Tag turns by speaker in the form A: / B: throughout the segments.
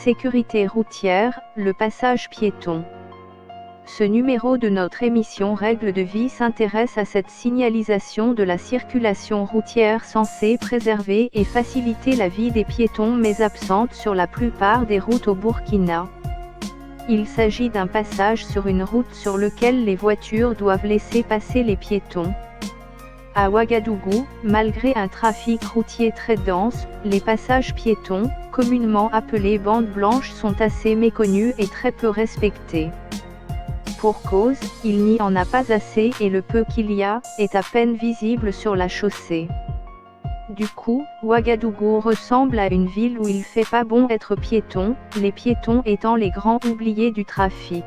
A: sécurité routière, le passage piéton. Ce numéro de notre émission Règles de vie s'intéresse à cette signalisation de la circulation routière censée préserver et faciliter la vie des piétons mais absente sur la plupart des routes au Burkina. Il s'agit d'un passage sur une route sur lequel les voitures doivent laisser passer les piétons. À Ouagadougou, malgré un trafic routier très dense, les passages piétons, communément appelés bandes blanches, sont assez méconnus et très peu respectés. Pour cause, il n'y en a pas assez et le peu qu'il y a, est à peine visible sur la chaussée. Du coup, Ouagadougou ressemble à une ville où il fait pas bon être piéton, les piétons étant les grands oubliés du trafic.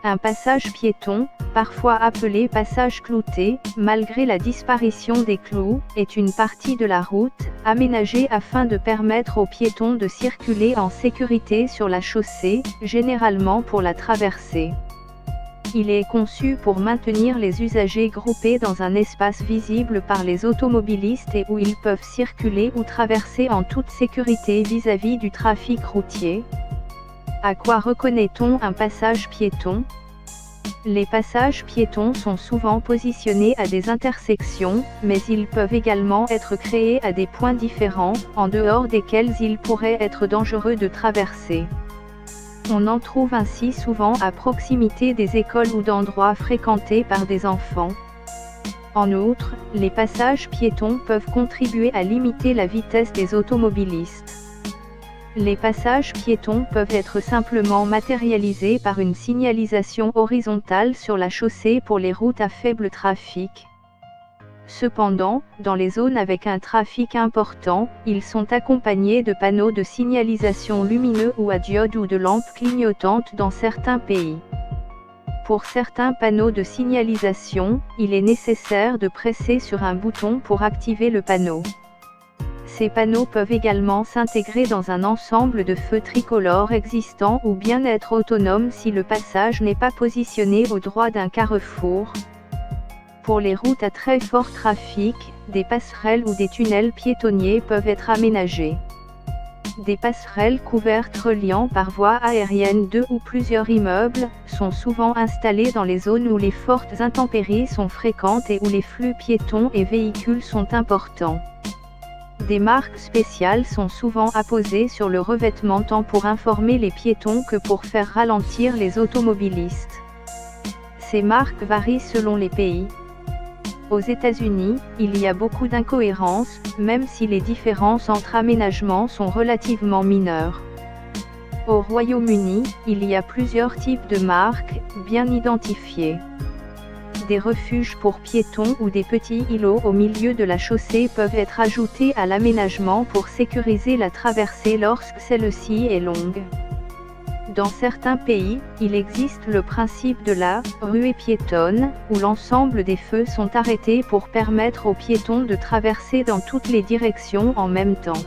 A: Un passage piéton, parfois appelé passage clouté, malgré la disparition des clous, est une partie de la route, aménagée afin de permettre aux piétons de circuler en sécurité sur la chaussée, généralement pour la traversée. Il est conçu pour maintenir les usagers groupés dans un espace visible par les automobilistes et où ils peuvent circuler ou traverser en toute sécurité vis-à-vis du trafic routier. À quoi reconnaît-on un passage piéton ? Les passages piétons sont souvent positionnés à des intersections, mais ils peuvent également être créés à des points différents, en dehors desquels il pourrait être dangereux de traverser. On en trouve ainsi souvent à proximité des écoles ou d'endroits fréquentés par des enfants. En outre, les passages piétons peuvent contribuer à limiter la vitesse des automobilistes. Les passages piétons peuvent être simplement matérialisés par une signalisation horizontale sur la chaussée pour les routes à faible trafic. Cependant, dans les zones avec un trafic important, ils sont accompagnés de panneaux de signalisation lumineux ou à diode ou de lampes clignotantes dans certains pays. Pour certains panneaux de signalisation, il est nécessaire de presser sur un bouton pour activer le panneau. Ces panneaux peuvent également s'intégrer dans un ensemble de feux tricolores existants ou bien être autonomes si le passage n'est pas positionné au droit d'un carrefour. Pour les routes à très fort trafic, des passerelles ou des tunnels piétonniers peuvent être aménagés. Des passerelles couvertes reliant par voie aérienne deux ou plusieurs immeubles, sont souvent installées dans les zones où les fortes intempéries sont fréquentes et où les flux piétons et véhicules sont importants. Des marques spéciales sont souvent apposées sur le revêtement tant pour informer les piétons que pour faire ralentir les automobilistes. Ces marques varient selon les pays. Aux États-Unis, il y a beaucoup d'incohérences, même si les différences entre aménagements sont relativement mineures. Au Royaume-Uni, il y a plusieurs types de marques, bien identifiés. Des refuges pour piétons ou des petits îlots au milieu de la chaussée peuvent être ajoutés à l'aménagement pour sécuriser la traversée lorsque celle-ci est longue. Dans certains pays, il existe le principe de la ruée piétonne, où l'ensemble des feux sont arrêtés pour permettre aux piétons de traverser dans toutes les directions en même temps.